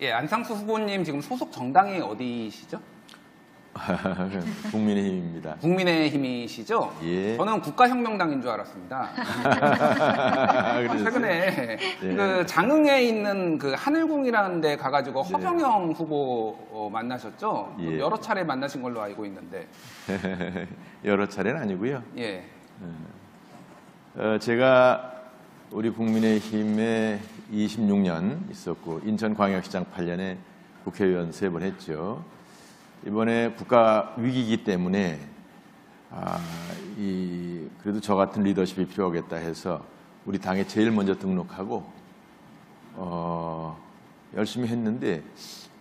예, 안상수 후보님 지금 소속 정당이 어디시죠? 국민의힘입니다. 국민의힘이시죠? 예. 저는 국가혁명당인 줄 알았습니다. 최근에 네. 그 장흥에 있는 그 하늘궁이라는 데 가가지고 허경영 후보 만나셨죠? 예. 여러 차례 만나신 걸로 알고 있는데. 여러 차례는 아니고요. 예. 제가 우리 국민의힘에 26년 있었고 인천광역시장 8년에 국회의원 3번 했죠. 이번에 국가 위기이기 때문에 그래도 저 같은 리더십이 필요하겠다 해서 우리 당에 제일 먼저 등록하고 열심히 했는데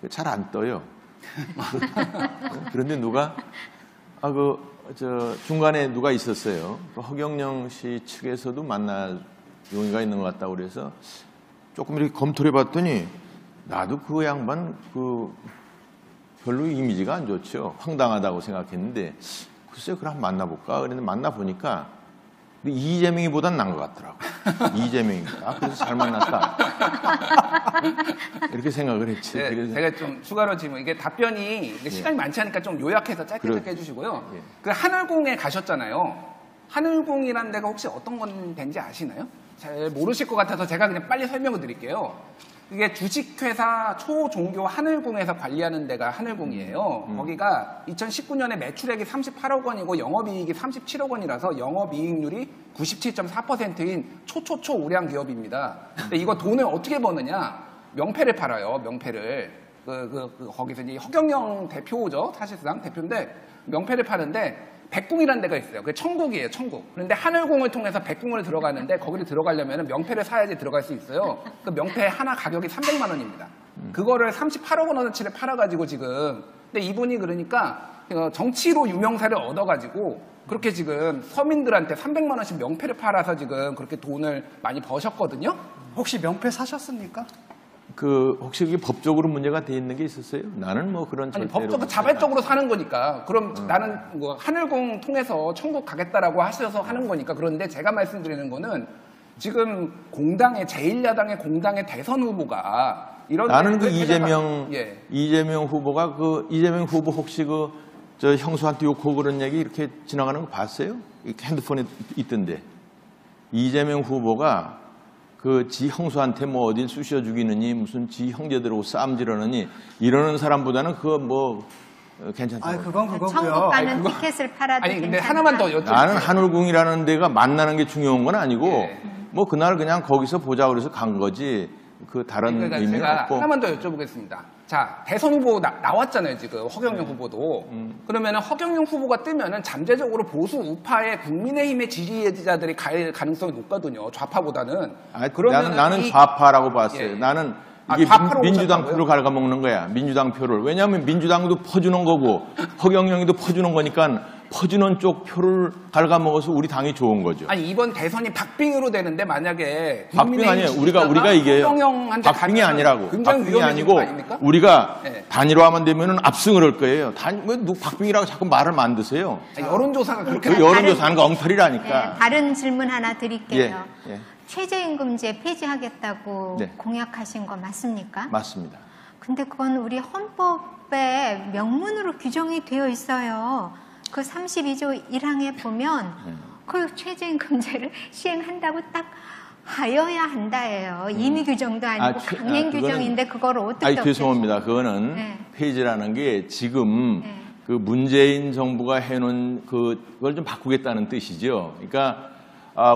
잘 안 떠요. 그런데 누가 중간에 누가 있었어요. 허경영 씨 측에서도 만날 용의가 있는 것 같다고 그래서 조금 이렇게 검토를 해봤더니 나도 그 양반 별로 이미지가 안 좋죠. 황당하다고 생각했는데 글쎄요, 그럼 만나볼까? 그랬는데 만나보니까 이재명이보단 나은 것 같더라고. 이재명이다. 그래서 잘 만났다. 이렇게 생각을 했지. 네, 그래서 제가 좀 추가로 질문. 이게 답변이 시간이 많지 않으니까 좀 요약해서 짧게 해주시고요. 예. 그 하늘궁에 가셨잖아요. 하늘궁이라는 데가 혹시 어떤 건 된지 아시나요? 잘 모르실 것 같아서 제가 그냥 빨리 설명을 드릴게요. 이게 주식회사 초종교 하늘궁에서 관리하는 데가 하늘궁이에요. 거기가 2019년에 매출액이 38억 원이고 영업이익이 37억 원이라서 영업이익률이 97.4%인 초초초 우량 기업입니다. 근데 이거 돈을 어떻게 버느냐? 명패를 팔아요. 명패를. 거기서 이제 허경영 대표죠. 사실상 대표인데 명패를 파는데 백궁이라는 데가 있어요. 그게 천국이에요, 천국. 그런데 하늘궁을 통해서 백궁을 들어가는데 거기를 들어가려면 명패를 사야지 들어갈 수 있어요. 그 명패 하나 가격이 300만 원입니다. 그거를 38억 원어치를 팔아가지고 지금. 근데 이분이 그러니까 정치로 유명세를 얻어가지고 그렇게 지금 서민들한테 300만 원씩 명패를 팔아서 지금 그렇게 돈을 많이 버셨거든요. 혹시 명패 사셨습니까? 혹시 그게 법적으로 문제가 돼 있는 게 있었어요? 나는 뭐 그런 아니, 절대로 법적으로 자발적으로 사는 거니까. 그럼 나는 뭐 하늘궁 통해서 천국 가겠다라고 하셔서 하는 거니까. 그런데 제가 말씀드리는 거는 지금 공당의 제1야당의 공당의 대선 후보가 이런 나는 이재명 후보가 이재명 후보 혹시 저 형수한테 욕하고 그런 얘기 이렇게 지나가는 거 봤어요? 핸드폰에 있던데. 이재명 후보가 지 형수한테 뭐 어딜 쑤셔 죽이느니 무슨 지 형제들하고 싸움질하느니 이러는 사람보다는 괜찮다. 아니 그건 그거고요. 천국 가는 티켓을 팔아도 아니 근데 괜찮다. 하나만 더 여쭤볼게요. 나는 하늘궁이라는 데가 만나는 게 중요한 건 아니고 예. 뭐 그날 그냥 거기서 보자 그래서 간 거지. 다른 그러니까 의미는 제가 없고. 하나만 더 여쭤보겠습니다. 자, 대선 후보 나왔잖아요, 지금. 허경영 후보도. 그러면 허경영 후보가 뜨면은 잠재적으로 보수 우파의 국민의힘의 지지자들이 갈 가능성이 높거든요. 좌파보다는. 나는 좌파라고 봤어요. 예. 나는 이게 민주당 표를 갉아먹는 거야. 민주당 표를. 왜냐하면 민주당도 퍼주는 거고 허경영이도 퍼주는 거니까 퍼주는 쪽 표를 갉아먹어서 우리 당이 좋은 거죠. 아니 이번 대선이 박빙으로 되는데 만약에 박빙 아니에요. 우리가 이겨요. 박빙이 아니라고. 박빙이 아니고 우리가 단일화만 되면은 압승을 할 거예요. 왜 박빙이라고 자꾸 말을 만드세요? 여론조사가 그렇게 여론조사는 거 엉터리라니까. 네, 다른 질문 하나 드릴게요. 예. 최저임금제 폐지하겠다고 네. 공약하신 거 맞습니까? 맞습니다. 근데 그건 우리 헌법에 명문으로 규정이 되어 있어요. 그 32조 1항에 보면 그 최저임금제를 시행한다고 딱 하여야 한다예요. 임의 규정도 아니고 강행 규정인데 그걸 어떻게 죄송합니다. 그거는 폐지라는 게 지금 그 문재인 정부가 해놓은 그걸 좀 바꾸겠다는 뜻이죠. 그러니까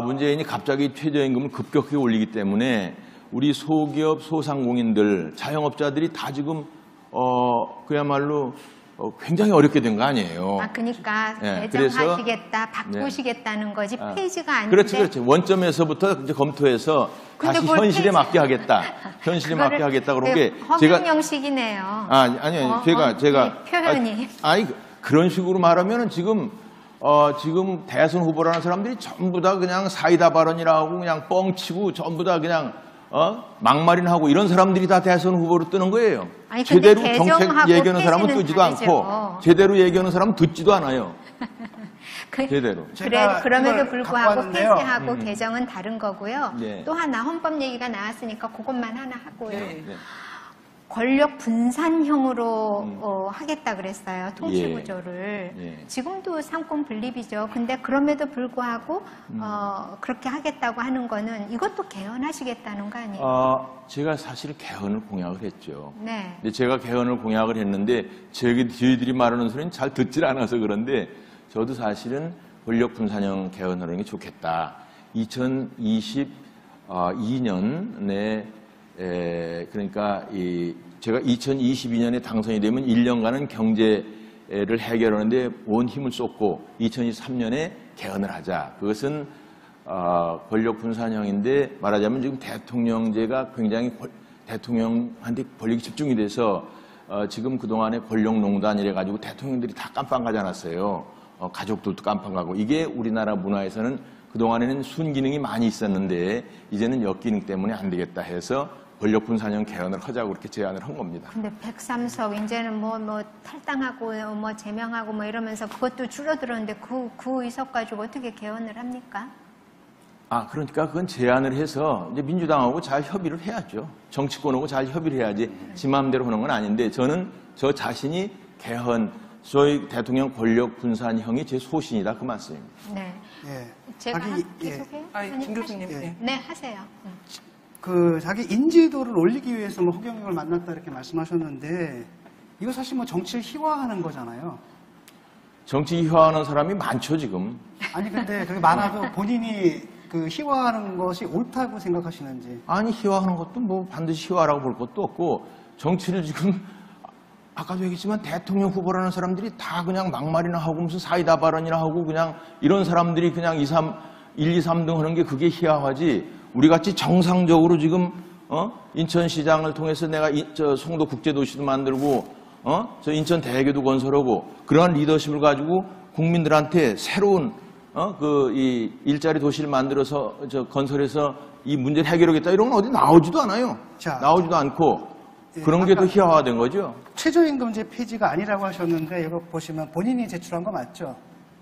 문재인이 갑자기 최저임금을 급격하게 올리기 때문에 우리 소기업, 소상공인들, 자영업자들이 다 지금 그야말로 굉장히 어렵게 된 거 아니에요. 그러니까 개정하시겠다, 바꾸시겠다는 거지 폐지가 아닌데. 그렇지. 원점에서부터 이제 검토해서 다시 현실에 맞게 하겠다. 현실에 맞게 하겠다. 그런 게 허경영식이네요. 아니요. 제가 표현이. 그런 식으로 말하면은 지금 대선 후보라는 사람들이 전부 다 그냥 사이다 발언이라고 그냥 뻥치고 전부 다 그냥 막말이나 이런 사람들이 다 대선 후보로 뜨는 거예요. 제대로 정책 얘기하는 사람은 뜨지도 않고 제대로 얘기하는 사람은 듣지도 않아요. 제대로. 그럼에도 불구하고 폐지하고 개정은 다른 거고요. 또 하나 헌법 얘기가 나왔으니까 그것만 하나 하고요. 권력 분산형으로 하겠다 그랬어요. 통치 예. 구조를. 예. 지금도 상권 분립이죠. 근데 그럼에도 불구하고 그렇게 하겠다고 하는 거는 이것도 개헌하시겠다는 거 아니에요? 제가 사실 개헌을 공약을 했죠. 네. 근데 제가 개헌을 공약을 했는데 저희들이 말하는 소리는 잘 듣질 않아서 그런데 저도 사실은 권력 분산형 개헌을 하는 게 좋겠다. 2022년에 그러니까 제가 2022년에 당선이 되면 1년간은 경제를 해결하는데 온 힘을 쏟고 2023년에 개헌을 하자. 그것은 권력 분산형인데 말하자면 지금 대통령제가 굉장히 대통령한테 권력이 집중이 돼서 지금 그동안에 권력농단 이래가지고 대통령들이 다 깜빵 가지 않았어요. 가족들도 깜빵 가고. 이게 우리나라 문화에서는 그동안에는 순기능이 많이 있었는데 이제는 역기능 때문에 안 되겠다 해서 권력 분산형 개헌을 하자고 그렇게 제안을 한 겁니다. 근데 103석 이제는 뭐 탈당하고 뭐 제명하고 뭐 이러면서 그것도 줄어들었는데 그 의석 가지고 어떻게 개헌을 합니까? 그러니까 그건 제안을 해서 이제 민주당하고 잘 협의를 해야죠. 정치권하고 잘 협의를 해야지 지 마음대로 하는 건 아닌데 저는 저 자신이 개헌, 소위 대통령 권력 분산형이 제 소신이다 그 말씀입니다. 네. 예. 제가 자기, 계속해요? 김 교수님. 하시죠. 예. 네, 하세요. 자기 인지도를 올리기 위해서 뭐 허경영을 만났다 이렇게 말씀하셨는데 이거 사실 뭐 정치를 희화하는 거잖아요. 정치 희화하는 사람이 많죠 지금. 아니 근데 그게 많아도 본인이 그 희화하는 것이 옳다고 생각하시는지. 아니 희화하는 것도 뭐 반드시 희화라고 볼 것도 없고 정치를 지금 아까도 얘기했지만 대통령 후보라는 사람들이 다 그냥 막말이나 하고 무슨 사이다 발언이나 하고 그냥 이런 사람들이 그냥 1, 2, 3등 하는 게 그게 희화하지. 우리같이 정상적으로 지금 인천시장을 통해서 내가 저 송도 국제도시도 만들고 저 인천 대교도 건설하고 그러한 리더십을 가지고 국민들한테 새로운 이 일자리 도시를 만들어서 저 건설해서 이 문제를 해결하겠다 이런 건 어디 나오지도 않아요. 나오지도 않고 그런 게 더 희화화된 거죠. 최저임금제 폐지가 아니라고 하셨는데 이거 보시면 본인이 제출한 거 맞죠?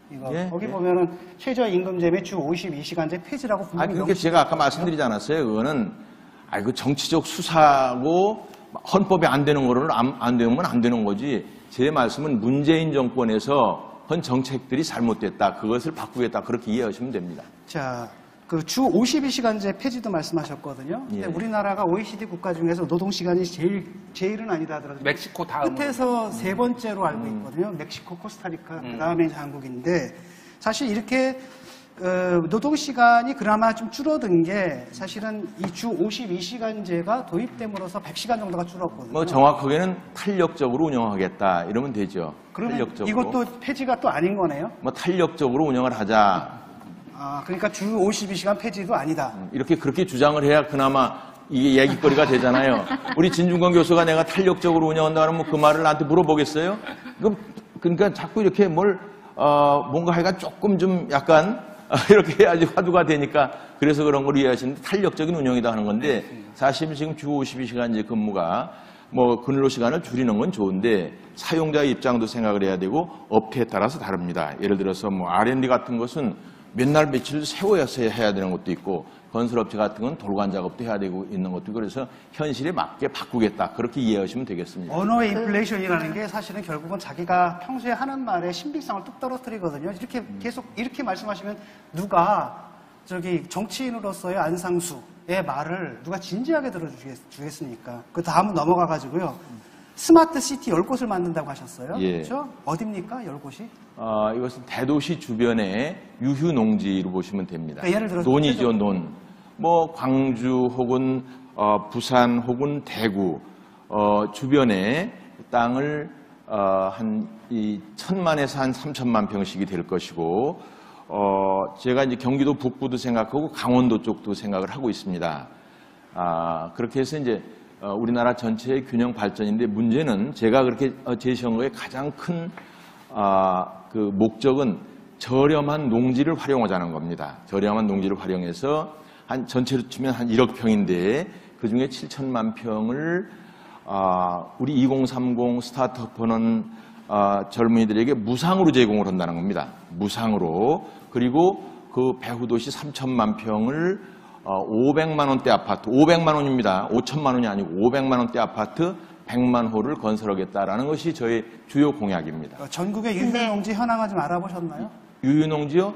이거 예, 거기 보면은 최저임금제 매 주 52시간제 폐지라고 분명히 그러니까 제가 아까 말씀드리지 않았어요. 그거는 그 정치적 수사고 헌법에 안 되는 거를 안 되면 안 되는 거지. 제 말씀은 문재인 정권에서 한 정책들이 잘못됐다. 그것을 바꾸겠다. 그렇게 이해하시면 됩니다. 자, 그 주 52시간제 폐지도 말씀하셨거든요. 근데 예. 우리나라가 OECD 국가 중에서 노동시간이 제일은 아니다 하더라도 멕시코 다음. 끝에서 세 번째로 알고 있거든요. 멕시코, 코스타리카, 그 다음에 이제 한국인데 사실 이렇게 노동시간이 그나마 좀 줄어든 게 사실은 이 주 52시간제가 도입됨으로써 100시간 정도가 줄었거든요. 뭐 정확하게는 탄력적으로 운영하겠다 이러면 되죠. 그러면 탄력적으로. 이것도 폐지가 또 아닌 거네요? 뭐 탄력적으로 운영을 하자. 그러니까 주 52시간 폐지도 아니다. 이렇게 그렇게 주장을 해야 그나마 이게 얘기거리가 되잖아요. 우리 진중권 교수가 내가 탄력적으로 운영한다 그러면 그 말을 나한테 물어보겠어요? 그러니까 자꾸 이렇게 뭔가 하여간 조금 좀 약간 이렇게 해야지 화두가 되니까 그래서 그런 걸 이해하시는데 탄력적인 운영이다 하는 건데 사실 지금 주 52시간제 근무가 뭐 근로 시간을 줄이는 건 좋은데 사용자의 입장도 생각을 해야 되고 업태에 따라서 다릅니다. 예를 들어서 뭐 R&D 같은 것은 몇 날 며칠 세워서 해야 되는 것도 있고 건설업체 같은 건 돌관 작업도 해야 되고 있는 것도 있고 그래서 현실에 맞게 바꾸겠다. 그렇게 이해하시면 되겠습니다. 언어의 인플레이션이라는 게 사실은 결국은 자기가 평소에 하는 말의 신빙성을 뚝 떨어뜨리거든요. 이렇게 계속 이렇게 말씀하시면 누가 정치인으로서의 안상수의 말을 누가 진지하게 들어주겠습니까? 그 다음은 넘어가가지고요. 스마트 시티 10곳을 만든다고 하셨어요. 예. 그렇죠? 어딥니까? 10곳이? 이것은 대도시 주변의 유휴 농지로 보시면 됩니다. 그러니까 예를 들어서 논이죠, 논. 뭐 광주 혹은 부산 혹은 대구 주변에 땅을 한 1,000만에서 한 3,000만 평씩이 될 것이고 제가 이제 경기도 북부도 생각하고 강원도 쪽도 생각을 하고 있습니다. 그렇게 해서 이제 우리나라 전체의 균형 발전인데 문제는 제가 그렇게 제시한 거에 가장 큰 그 목적은 저렴한 농지를 활용하자는 겁니다. 저렴한 농지를 활용해서 한 전체로 치면 한 1억 평인데 그 중에 7천만 평을 우리 2030 스타트업하는 젊은이들에게 무상으로 제공을 한다는 겁니다. 무상으로. 그리고 그 배후도시 3천만 평을 500만 원대 아파트, 500만 원입니다. 5천만 원이 아니고 500만 원대 아파트 100만 호를 건설하겠다라는 것이 저의 주요 공약입니다. 전국의 근데- 유휴농지 현황을 좀 알아보셨나요? 유유농지요?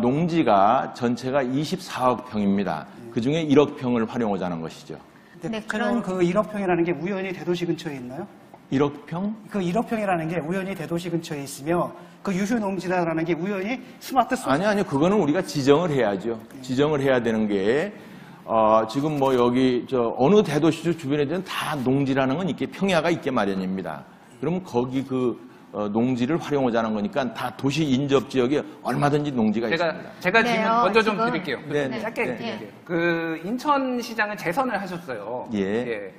농지가 전체가 24억 평입니다. 그중에 1억 평을 활용하자는 것이죠. 근데 네, 그런 그 1억 평이라는 게 우연히 대도시 근처에 있나요? 1억 평? 그 1억 평이라는 게 우연히 대도시 근처에 있으며 그 유휴농지라는 게 우연히 스마트 아니, 그거는 우리가 지정을 해야죠. 지정을 해야 되는 게, 지금 뭐 여기, 어느 대도시 주변에 되는 다 농지라는 건 있게, 평야가 있게 마련입니다. 그러면 거기 농지를 활용하자는 거니까 다 도시 인접 지역에 얼마든지 농지가 있습니다. 제가 질문 네요, 먼저 좀 지금- 드릴게요. 네, 짧게 네. 드릴게요. 그 인천시장을 재선을 하셨어요. 예.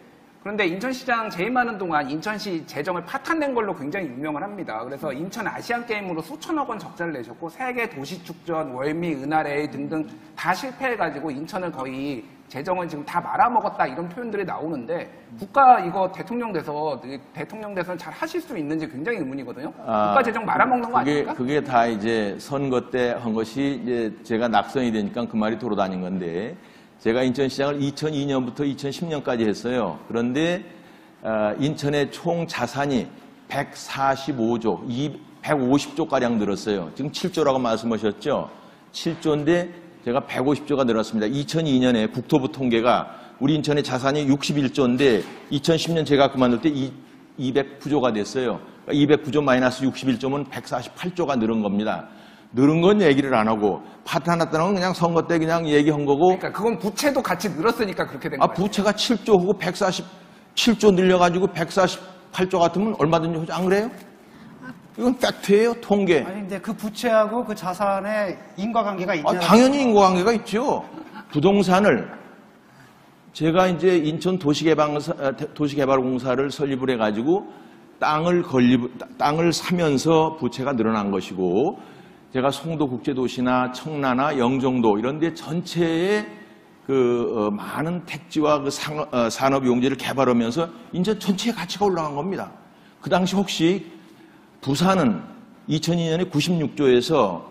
그런데 인천시장 재임 하는 동안 인천시 재정을 파탄낸 걸로 굉장히 유명을 합니다. 그래서 인천 아시안게임으로 수천억 원 적자를 내셨고 세계 도시축전, 월미, 은하레이 등등 다 실패해가지고 인천을 거의 재정을 지금 다 말아먹었다 이런 표현들이 나오는데 국가 이거 대통령 대선 잘 하실 수 있는지 굉장히 의문이거든요. 국가 재정 말아먹는 거 아닙니까? 그게 다 이제 선거 때 한 것이 이제 제가 낙선이 되니까 그 말이 돌아다닌 건데 제가 인천시장을 2002년부터 2010년까지 했어요. 그런데 인천의 총 자산이 145조, 150조가량 늘었어요. 지금 7조라고 말씀하셨죠? 7조인데 제가 150조가 늘었습니다. 2002년에 국토부 통계가 우리 인천의 자산이 61조인데 2010년 제가 그만둘 때 209조가 됐어요. 그러니까 209조 마이너스 61조면 148조가 늘은 겁니다. 늘은 건 얘기를 안 하고 파탄났다는 건 그냥 선거 때 그냥 얘기한 거고 그러니까 그건 부채도 같이 늘었으니까 그렇게 된 거예요. 부채가 7조하고 147조 늘려가지고 148조 같으면 얼마든지 하죠. 안 그래요? 이건 팩트예요, 통계. 아니 근데 그 부채하고 그 자산의 인과관계가 있냐? 당연히 인과관계가 있죠. 부동산을 제가 이제 인천 도시개발공사를 설립을 해가지고 땅을 사면서 부채가 늘어난 것이고 제가 송도국제도시나 청라나 영종도 이런 데 전체에 많은 택지와 산업용지를 개발하면서 인천 전체의 가치가 올라간 겁니다. 그 당시 혹시 부산은 2002년에 96조에서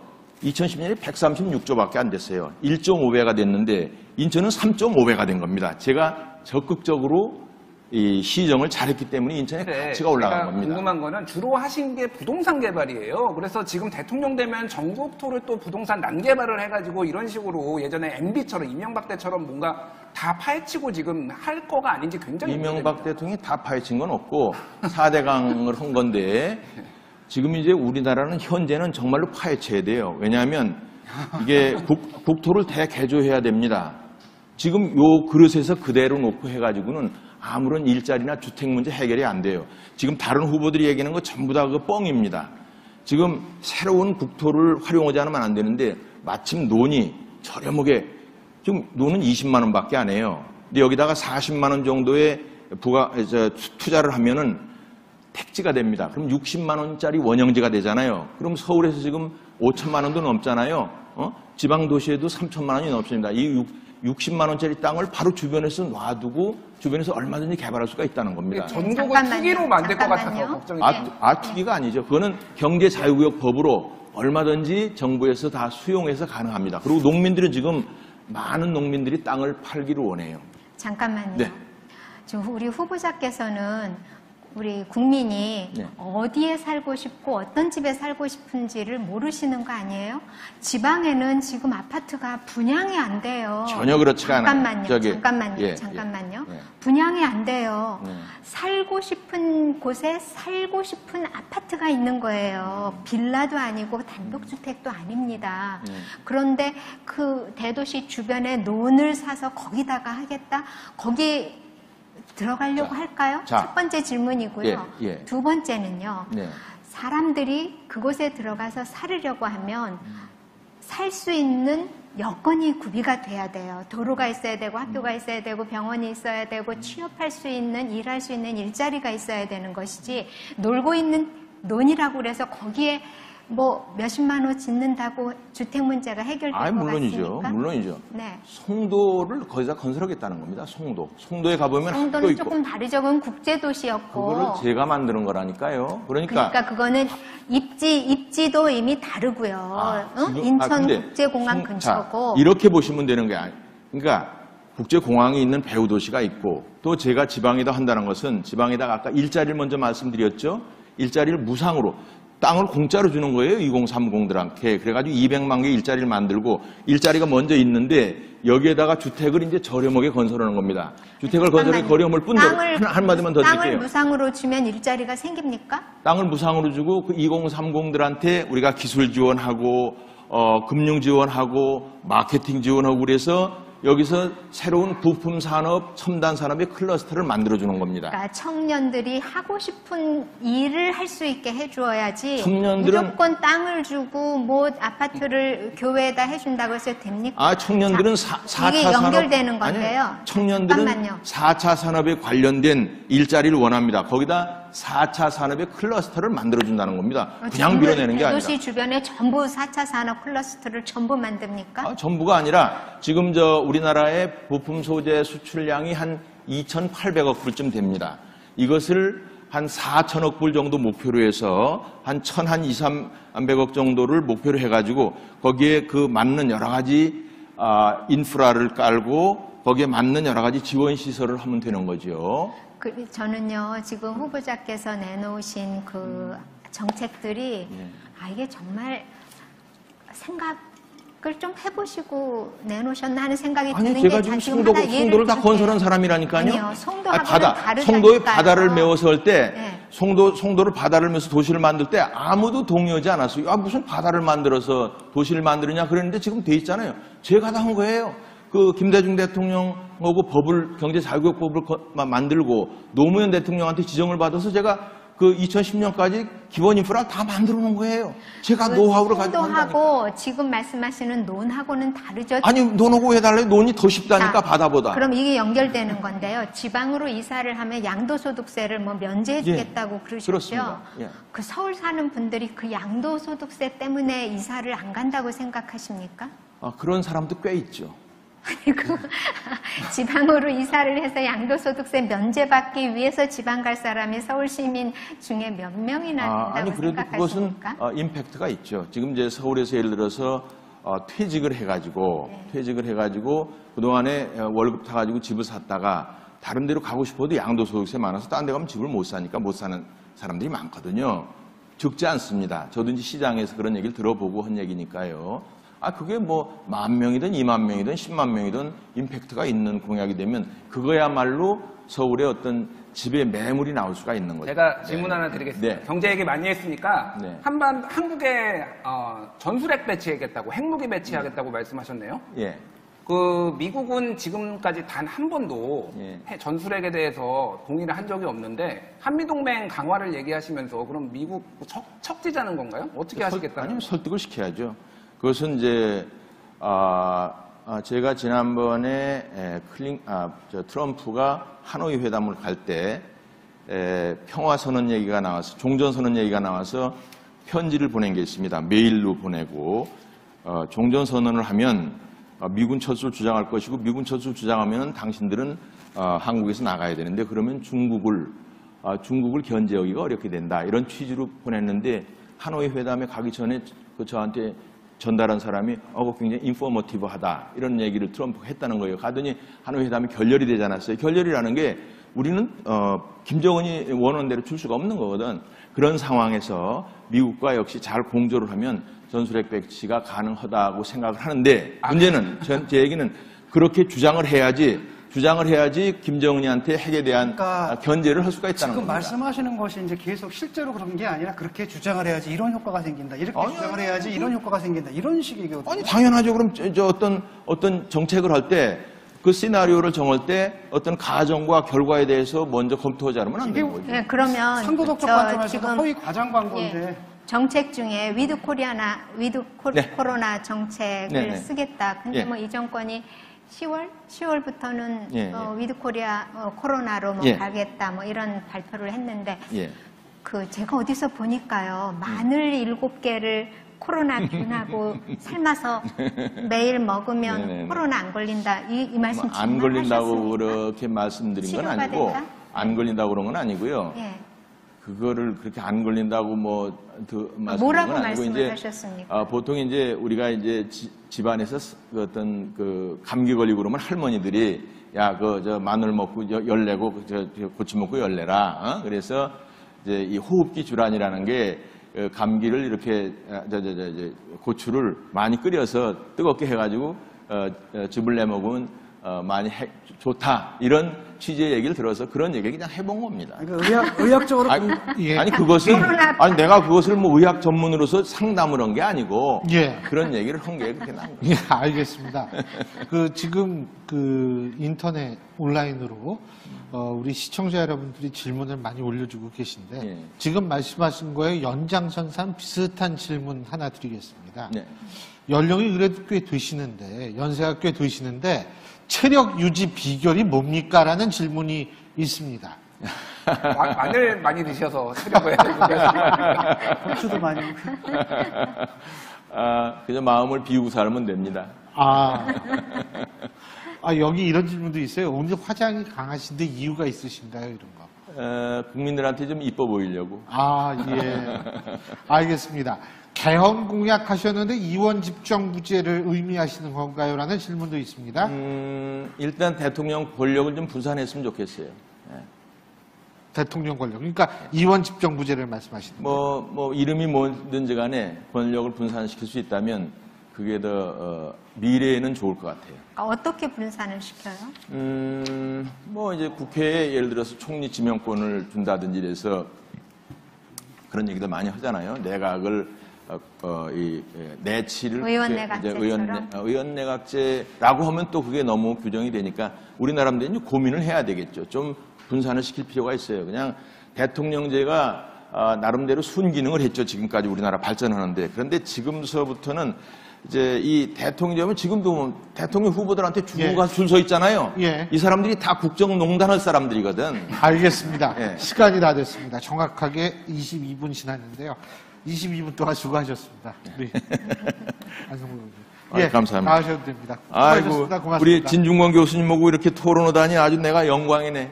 2010년에 136조밖에 안 됐어요. 1.5배가 됐는데 인천은 3.5배가 된 겁니다. 제가 적극적으로 이 시정을 잘했기 때문에 인천의 가치가 올라간 제가 겁니다. 궁금한 거는 주로 하신 게 부동산 개발이에요. 그래서 지금 대통령 되면 전국토를 또 부동산 난개발을 해가지고 이런 식으로 예전에 MB처럼 이명박 때처럼 뭔가 다 파헤치고 지금 할 거가 아닌지 굉장히 이명박 궁금합니다. 대통령이 다 파헤친 건 없고 4대강을 한 건데 지금 이제 우리나라는 현재는 정말로 파헤쳐야 돼요. 왜냐하면 이게 국토를 대개조해야 됩니다. 지금 요 그릇에서 그대로 놓고 해가지고는 아무런 일자리나 주택 문제 해결이 안 돼요. 지금 다른 후보들이 얘기하는 거 전부 다 그 뻥입니다. 지금 새로운 국토를 활용하지 않으면 안 되는데 마침 논이 저렴하게 지금 논은 20만 원밖에 안 해요. 근데 여기다가 40만 원 정도의 투자를 하면은 택지가 됩니다. 그럼 60만 원짜리 원형지가 되잖아요. 그럼 서울에서 지금 5천만 원도 넘잖아요. 지방 도시에도 3천만 원이 넘습니다. 이 60만 원짜리 땅을 바로 주변에서 놔두고 주변에서 얼마든지 개발할 수가 있다는 겁니다. 전국을 잠깐만요. 투기로 만들 것 같아서 잠깐만요. 걱정이 투기가 아니죠. 그거는 경제자유구역 법으로 얼마든지 정부에서 다 수용해서 가능합니다. 그리고 농민들은 지금 많은 농민들이 땅을 팔기를 원해요. 잠깐만요. 네. 지금 우리 후보자께서는 우리 국민이 네. 어디에 살고 싶고 어떤 집에 살고 싶은지를 모르시는 거 아니에요? 지방에는 지금 아파트가 분양이 안 돼요. 전혀 그렇지가 않아요. 잠깐만요. 예. 분양이 안 돼요. 네. 살고 싶은 곳에 살고 싶은 아파트가 있는 거예요. 빌라도 아니고 단독주택도 아닙니다. 그런데 그 대도시 주변에 논을 사서 거기다가 하겠다? 거기 들어가려고 할까요? 자. 첫 번째 질문이고요. 예. 두 번째는요. 네. 사람들이 그곳에 들어가서 살으려고 하면 살 수 있는 여건이 구비가 돼야 돼요. 도로가 있어야 되고 학교가 있어야 되고 병원이 있어야 되고 취업할 수 있는 일할 수 있는 일자리가 있어야 되는 것이지 놀고 있는 논이라고 그래서 거기에 뭐 몇십만 원 짓는다고 주택 문제가 해결될 것 같습니까? 물론이죠. 네. 송도를 거기다 건설하겠다는 겁니다. 송도에 가보면 학교 송도는 있고 조금 다르죠. 그건 국제도시였고. 그거를 제가 만드는 거라니까요. 그러니까 그거는 입지도 이미 다르고요. 지금- 인천 근데 국제공항 근처고. 자, 이렇게 보시면 되는 게 아니에요. 그러니까 국제공항이 있는 배후 도시가 있고 또 제가 지방에다 한다는 것은 지방에다가 아까 일자리를 먼저 말씀드렸죠. 일자리를 무상으로 땅을 공짜로 주는 거예요. 2030들한테. 그래가지고 200만 개의 일자리를 만들고 일자리가 먼저 있는데 여기에다가 주택을 이제 저렴하게 건설하는 겁니다. 주택을 건설하게 거려물 뿐더러 한마디만 더 드릴게요. 땅을 무상으로 주면 일자리가 생깁니까? 땅을 무상으로 주고 그 2030들한테 우리가 기술 지원하고 금융 지원하고 마케팅 지원하고 그래서 여기서 새로운 부품 산업, 첨단 산업의 클러스터를 만들어주는 겁니다. 그러니까 청년들이 하고 싶은 일을 할 수 있게 해주어야지 청년들은 무조건 땅을 주고 뭐 아파트를 교회에다 해준다고 해서 됩니까? 청년들은 자, 4차 이게 산업 연결되는 건데요. 아니, 청년들은 잠깐만요. 4차 산업에 관련된 일자리를 원합니다. 거기다 4차 산업의 클러스터를 만들어준다는 겁니다. 그냥 밀어내는 게 아니라. 대도시 주변에 전부 4차 산업 클러스터를 전부 만듭니까? 전부가 아니라 지금 우리나라의 부품 소재 수출량이 한 2,800억 불쯤 됩니다. 이것을 한 4천억 불 정도 목표로 해서 한 300억 정도를 목표로 해가지고 거기에 그 맞는 여러 가지 인프라를 깔고 거기에 맞는 여러 가지 지원 시설을 하면 되는 거죠. 저는요, 지금 후보자께서 내놓으신 그 정책들이, 이게 정말 생각을 좀 해보시고 내놓으셨나 하는 생각이 드는 게 제가 지금 송도를 다 건설한 사람이라니까요. 아니요, 송도하고는 다르다니까요. 송도의 바다를 메워서 할 때, 네. 송도를 바다를 메워서 도시를 만들 때 아무도 동의하지 않았어요. 무슨 바다를 만들어서 도시를 만드느냐 그랬는데 지금 돼 있잖아요. 제가 다 한 거예요. 그 김대중 대통령하고 경제자유국법을 만들고 노무현 대통령한테 지정을 받아서 제가 그 2010년까지 기본 인프라 다 만들어 놓은 거예요. 제가 노하우를 가지고 한다니까. 논하고 지금 말씀하시는 논하고는 다르죠. 아니 논하고 해달라요. 논이 더 쉽다니까 자, 바다보다. 그럼 이게 연결되는 건데요. 지방으로 이사를 하면 양도소득세를 뭐 면제해주겠다고 그러셨죠. 그렇습니다. 예. 그 서울 사는 분들이 그 양도소득세 때문에 이사를 안 간다고 생각하십니까? 그런 사람도 꽤 있죠. 지방으로 이사를 해서 양도소득세 면제받기 위해서 지방 갈 사람이 서울 시민 중에 몇 명이나 된다고 아니 그래도 그것은 생각하십니까? 임팩트가 있죠. 지금 이제 서울에서 예를 들어서 퇴직을 해가지고 그동안에 월급 타가지고 집을 샀다가 다른 데로 가고 싶어도 양도소득세 많아서 딴 데 가면 집을 못 사니까 못 사는 사람들이 많거든요. 적지 않습니다. 저도 이제 시장에서 그런 얘기를 들어보고 한 얘기니까요. 그게 뭐 10,000명이든 20,000명이든 100,000명이든 임팩트가 있는 공약이 되면 그거야말로 서울의 어떤 집에 매물이 나올 수가 있는 거죠. 제가 질문 하나 드리겠습니다. 네. 경제 얘기 많이 했으니까 네. 한국에 전술핵 배치하겠다고 핵무기 배치하겠다고 말씀하셨네요. 예. 그 미국은 지금까지 단 한 번도 예. 전술핵에 대해서 동의를 한 적이 없는데 한미동맹 강화를 얘기하시면서 그럼 미국 척지자는 건가요? 어떻게 하시겠다는 아니면 설득을 시켜야죠. 그것은 이제 제가 지난번에 트럼프가 하노이 회담을 갈 때 평화선언 얘기가 나와서 종전선언 얘기가 나와서 편지를 보낸 게 있습니다. 메일로 보내고 종전선언을 하면 미군 철수를 주장할 것이고 미군 철수를 주장하면 당신들은 한국에서 나가야 되는데 그러면 중국을 견제하기가 어렵게 된다. 이런 취지로 보냈는데 하노이 회담에 가기 전에 저한테 전달한 사람이 굉장히 인포머티브하다 이런 얘기를 트럼프가 했다는 거예요. 가더니 하노이 회담이 결렬이 되지 않았어요. 결렬이라는 게 우리는 김정은이 원하는 대로 줄 수가 없는 거거든. 그런 상황에서 미국과 역시 잘 공조를 하면 전술핵 배치가 가능하다고 생각을 하는데 문제는 제 얘기는 그렇게 주장을 해야지 김정은이한테 핵에 대한 견제를 할 수가 있다는 지금 겁니다. 말씀하시는 것이 이제 계속 실제로 그런 게 아니라 그렇게 주장을 해야지 이런 효과가 생긴다. 이렇게 주장을 해야지 이런 효과가 생긴다. 이런 식이거든요. 아니 당연하죠. 그럼 어떤 정책을 할 때 그 시나리오를 정할 때 어떤 가정과 결과에 대해서 먼저 검토하지 않으면 안 되는 거죠. 네, 그러면 상도덕적 관점에서 허위 과장 광고인데 정책 중에 위드 네. 코로나 정책을 네, 네. 쓰겠다. 근데 예. 뭐 이 정권이 10월부터는 예, 예. 위드 코로나로 뭐 예. 가겠다 뭐 이런 발표를 했는데 예. 제가 어디서 보니까요. 마늘 7개를 코로나 균하고 삶아서 매일 먹으면 네네네. 코로나 안 걸린다. 이 말씀 정말 안 걸린다고 하셨습니까? 그렇게 말씀드린 건 치료가 아니고 된다? 안 걸린다고 그런 건 아니고요. 예. 그거를 그렇게 안 걸린다고 뭐라고 말씀드린 건 아니고 말씀을 하셨습니까? 보통 이제 우리가 이제 집안에서 어떤 그 감기 걸리고 그러면 할머니들이 야, 저 마늘 먹고 열 내고 저 고추 먹고 열 내라. 그래서 이제 이 호흡기 질환이라는 게 감기를 이렇게 고추를 많이 끓여서 뜨겁게 해가지고 즙을 내 먹으면 많이 좋다 이런 취지의 얘기를 들어서 그런 얘기 그냥 해본 겁니다. 그러니까 의학적으로 아니 그것을 내가 그것을 뭐 의학 전문으로서 상담을 한 게 아니고 예. 그런 얘기를 한 게 그렇게 나온 거예요. 예, 알겠습니다. 지금 인터넷 온라인으로 우리 시청자 여러분들이 질문을 많이 올려주고 계신데 예. 지금 말씀하신 거에 연장선상 비슷한 질문 하나 드리겠습니다. 네. 연령이 그래도 꽤 되시는데 연세가 꽤 되시는데 체력 유지 비결이 뭡니까? 라는 질문이 있습니다. 마늘 많이 드셔서 체력을 고추도 많이 그저 마음을 비우고 살면 됩니다. 여기 이런 질문도 있어요. 오늘 화장이 강하신데 이유가 있으신가요? 이런 거. 국민들한테 좀 이뻐 보이려고. 예. 알겠습니다. 개헌 공약 하셨는데 이원 집정부제를 의미하시는 건가요? 라는 질문도 있습니다. 일단 대통령 권력을 좀 분산했으면 좋겠어요. 대통령 권력. 그러니까 이원 집정부제를 말씀하시는 거예요. 이름이 뭐든지 간에 권력을 분산시킬 수 있다면 그게 더 미래에는 좋을 것 같아요. 어떻게 분산을 시켜요? 이제 국회에 예를 들어서 총리 지명권을 준다든지 해서 그런 얘기도 많이 하잖아요. 내각을 내치를 의원내각제처럼? 의원내각제라고 하면 또 그게 너무 규정이 되니까 우리나라도 이제 고민을 해야 되겠죠. 좀 분산을 시킬 필요가 있어요. 그냥 대통령제가 나름대로 순기능을 했죠. 지금까지 우리나라 발전하는데. 그런데 지금서부터는 이제 이 대통령은 지금도 대통령 후보들한테 주고 가서 줄 서 있잖아요. 예. 이 사람들이 다 국정농단 할 사람들이거든. 알겠습니다. 예. 시간이 다 됐습니다. 정확하게 22분 지났는데요. 22분 동안 수고하셨습니다. 우리 안성문 의원님. 감사합니다. 나가셔도 됩니다. 아이고, 수고하셨습니다. 고맙습니다. 우리 진중권 교수님하고 이렇게 토론하다니 아주 내가 영광이네.